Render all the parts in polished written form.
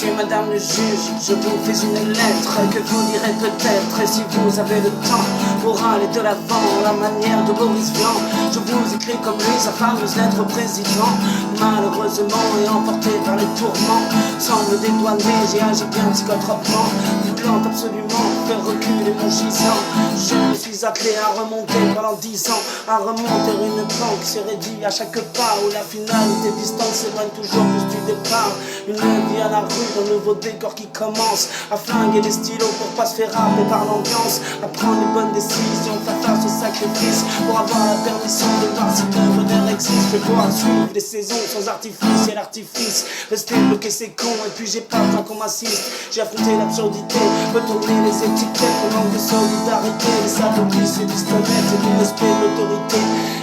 Monsieur, madame le juge, je vous fais une lettre que vous lirez peut-être. Et si vous avez le temps pour aller de l'avant, la manière de Boris Vian, je vous écris comme lui sa fameuse lettre au président. Malheureusement et emporté par les tourments, sans me dédouaner, j'ai agi bien psychotropement, voulant absolument faire reculer mon gisant. Je me suis attelé à remonter pendant 10 ans, à remonter une planque qui se réduit à chaque pas, où la finalité distante s'éloigne toujours plus du départ. Une vie à la rue, un nouveau décor qui commence à flinguer les stylos pour pas se faire happer par l'ambiance, à prendre les bonnes décisions, faire face au sacrifice pour avoir la permission de voir si l'œuvre d'elle existe. Je dois suivre les saisons sans artifice et l'artifice, rester bloqué c'est con et puis j'ai pas le temps qu'on m'assiste. J'ai affronté l'absurdité, retourner les étiquettes, le manque de solidarité, les saloperies, c'est distonnettes et du respect de l'autorité.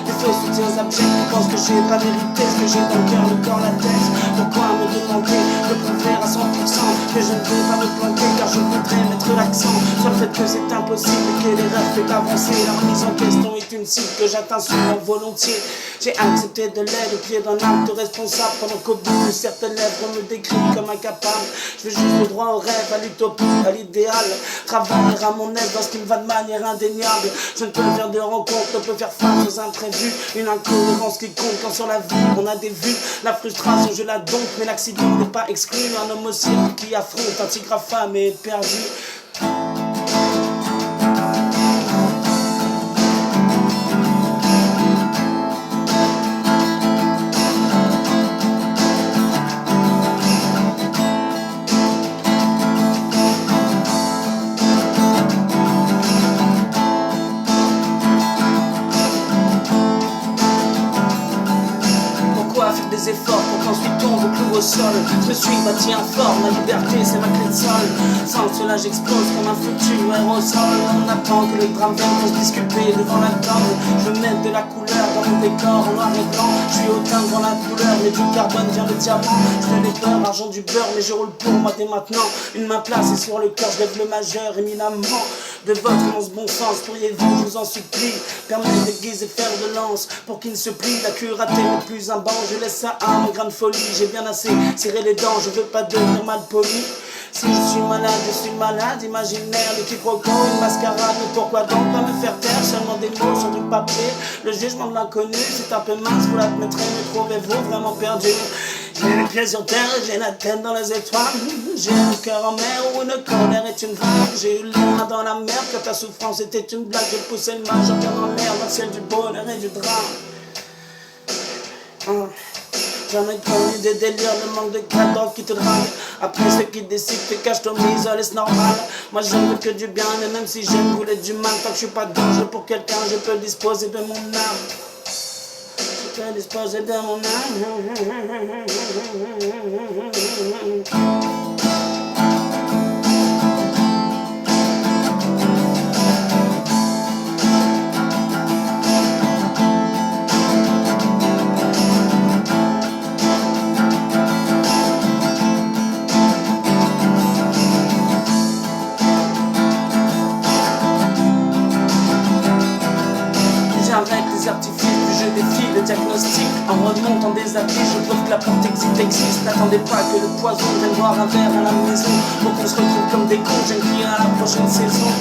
Les faux soutiens abjects qui pensent que j'ai pas mérité ce que j'ai dans le cœur, le corps, la tête. Pourquoi me demander de prouver à 100% que je ne vais pas me planter, car je voudrais mettre l'accent sur le fait que c'est impossible, que les rêves fait avancer. La remise en question est une cible que j'atteins souvent volontiers. J'ai accepté de l'aide au pied d'un acte responsable, pendant qu'au bout de certaines lèvres on me décrit comme incapable. Je veux juste le droit au rêve, à l'utopie, à l'idéal, travailler à mon aide dans ce qui me va de manière indéniable. Je ne peux faire de rencontres, ne peux faire face aux imprévus, une incohérence qui compte quand sur la vie on a des vues. La frustration je la dompte, mais l'accident n'est pas exclu. Un homme aussi qui affronte un tigre affamé et perdu. Faire des efforts pour qu'ensuite tombe le clou au sol. Je me suis bâti un fort, ma liberté c'est ma clé de sol. Sans cela j'explose comme un foutu aérosol. On attend que le drame vienne pour se disculper devant la table. Je veux mettre de la couleur dans mon décor en noir et blanc. Je suis hautain devant la douleur, mais du carbone vient le diamant. Je fais des peurs, argent du beurre, mais je roule pour moi dès maintenant. Une main placée sur le cœur, je lève le majeur éminemment. De votre immense bon sens, pourriez-vous, je vous en supplie, permettre d'éguiser faire de lance pour qu'il ne se plie. La curatelle n'est plus un banc, je laisse ça à mes grandes folies. J'ai bien assez serré les dents, je veux pas devenir mal poli. Si je suis malade, imaginaire, le quiproquo, une mascarade. Mais pourquoi donc pas me faire taire, seulement des mots sur du papier. Le jugement de l'inconnu, c'est un peu mince, vous l'admettrez, me trouvez-vous vraiment perdu? J'ai les pieds sur terre et j'ai la tête dans les étoiles. J'ai le cœur en mer où une colère est une vague. J'ai eu les mains dans la mer quand ta souffrance était une blague. Je poussais le mal, j'en regarde en l'air dans le ciel du bonheur et du drame. J'en ai connu des délires, le manque de cadre qui te drague. Après ceux qui décident te cachent ton isole, c'est normal. Moi je veux que du bien, mais même si j'aime voulais du mal, tant que je suis pas dangereux pour quelqu'un, je peux disposer de mon âme. Je peux disposer de mon âme. J'arrête les artifices, puis je défie le diagnostic. En remontant des habits, je prouve que la porte existe. N'attendez pas que le poison vienne boire un verre à la maison pour qu'on se retrouve comme des cons. J'aime à la prochaine saison.